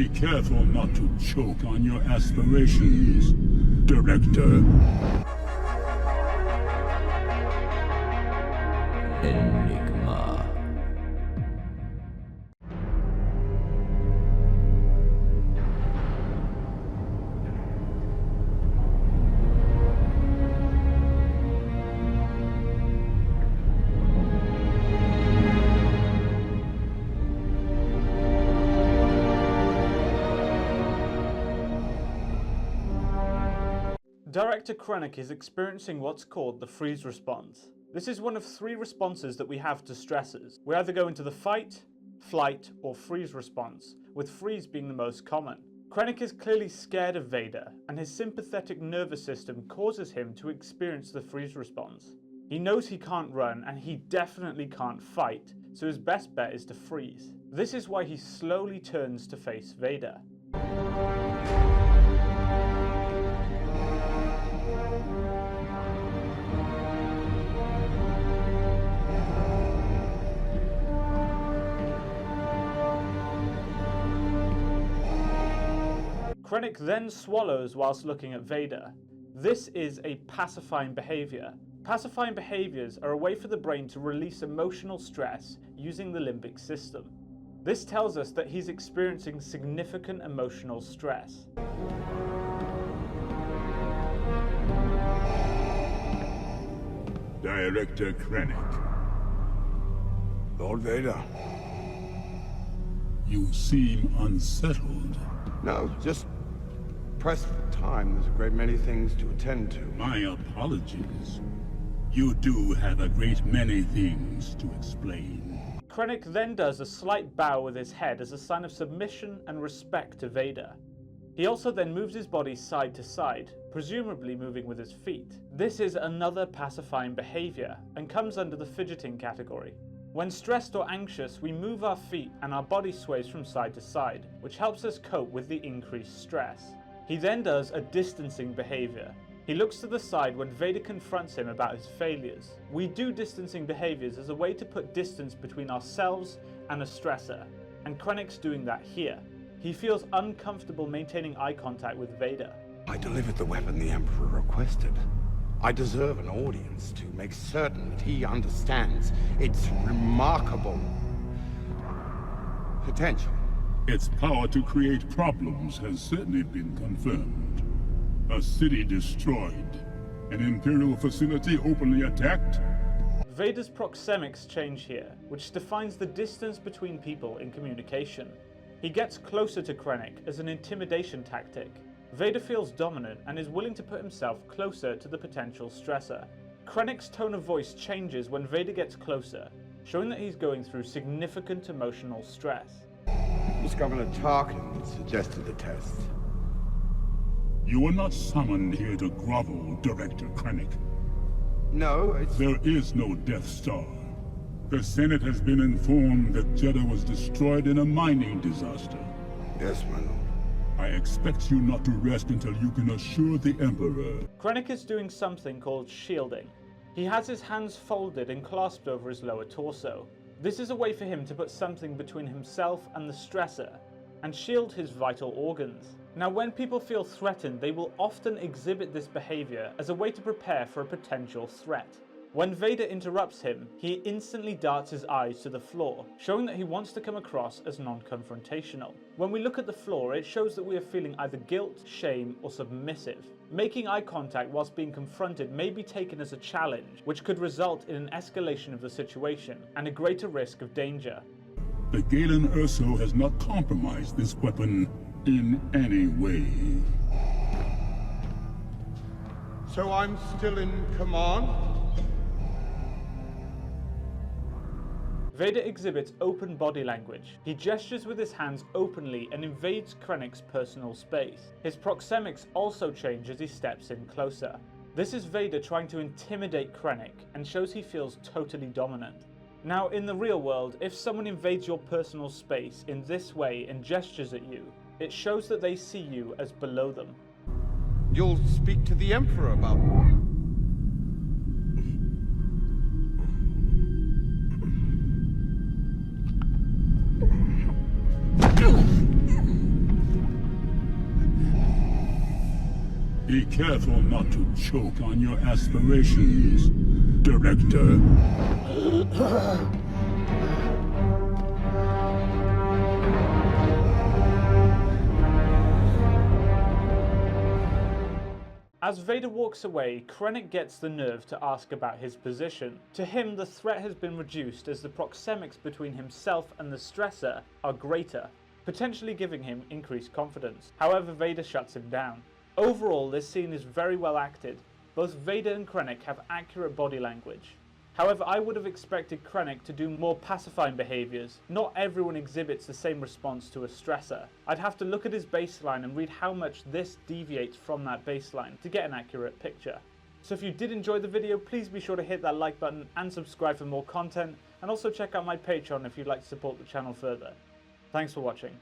Be careful not to choke on your aspirations, Director. Enigma. Director Krennic is experiencing what's called the freeze response. This is one of 3 responses that we have to stresses. We either go into the fight, flight, or freeze response, with freeze being the most common. Krennic is clearly scared of Vader, and his sympathetic nervous system causes him to experience the freeze response. He knows he can't run, and he definitely can't fight, so his best bet is to freeze. This is why he slowly turns to face Vader. Krennic then swallows whilst looking at Vader. This is a pacifying behavior. Pacifying behaviors are a way for the brain to release emotional stress using the limbic system. This tells us that he's experiencing significant emotional stress. Director Krennic. Lord Vader. You seem unsettled. No, just pressed for time. There's a great many things to attend to. My apologies. You do have a great many things to explain. Krennic then does a slight bow with his head as a sign of submission and respect to Vader. He also then moves his body side to side, presumably moving with his feet. This is another pacifying behavior and comes under the fidgeting category. When stressed or anxious, we move our feet and our body sways from side to side, which helps us cope with the increased stress. He then does a distancing behavior. He looks to the side when Vader confronts him about his failures. We do distancing behaviors as a way to put distance between ourselves and a stressor, and Krennic's doing that here. He feels uncomfortable maintaining eye contact with Vader. I delivered the weapon the Emperor requested. I deserve an audience to make certain that he understands its remarkable potential. Its power to create problems has certainly been confirmed. A city destroyed. An Imperial facility openly attacked. Vader's proxemics change here, which defines the distance between people in communication. He gets closer to Krennic as an intimidation tactic. Vader feels dominant and is willing to put himself closer to the potential stressor. Krennic's tone of voice changes when Vader gets closer, showing that he's going through significant emotional stress. It was Governor Tarkin that suggested the test. You were not summoned here to grovel, Director Krennic. No, it's... There is no Death Star. The Senate has been informed that Jeddah was destroyed in a mining disaster. Yes, my lord. I expect you not to rest until you can assure the Emperor. Krennic is doing something called shielding. He has his hands folded and clasped over his lower torso. This is a way for him to put something between himself and the stressor, and shield his vital organs. Now, when people feel threatened, they will often exhibit this behavior as a way to prepare for a potential threat. When Vader interrupts him, he instantly darts his eyes to the floor, showing that he wants to come across as non-confrontational. When we look at the floor, it shows that we are feeling either guilt, shame, or submissive. Making eye contact whilst being confronted may be taken as a challenge, which could result in an escalation of the situation and a greater risk of danger. The Galen Erso has not compromised this weapon in any way. So I'm still in command? Vader exhibits open body language. He gestures with his hands openly and invades Krennic's personal space. His proxemics also change as he steps in closer. This is Vader trying to intimidate Krennic and shows he feels totally dominant. Now, in the real world, if someone invades your personal space in this way and gestures at you, it shows that they see you as below them. You'll speak to the Emperor about... Be careful not to choke on your aspirations, Director. As Vader walks away, Krennic gets the nerve to ask about his position. To him, the threat has been reduced as the proxemics between himself and the stressor are greater, potentially giving him increased confidence. However, Vader shuts him down. Overall, this scene is very well acted. Both Vader and Krennic have accurate body language. However, I would have expected Krennic to do more pacifying behaviours. Not everyone exhibits the same response to a stressor. I'd have to look at his baseline and read how much this deviates from that baseline to get an accurate picture. So if you did enjoy the video, please be sure to hit that like button and subscribe for more content, and also check out my Patreon if you'd like to support the channel further. Thanks for watching.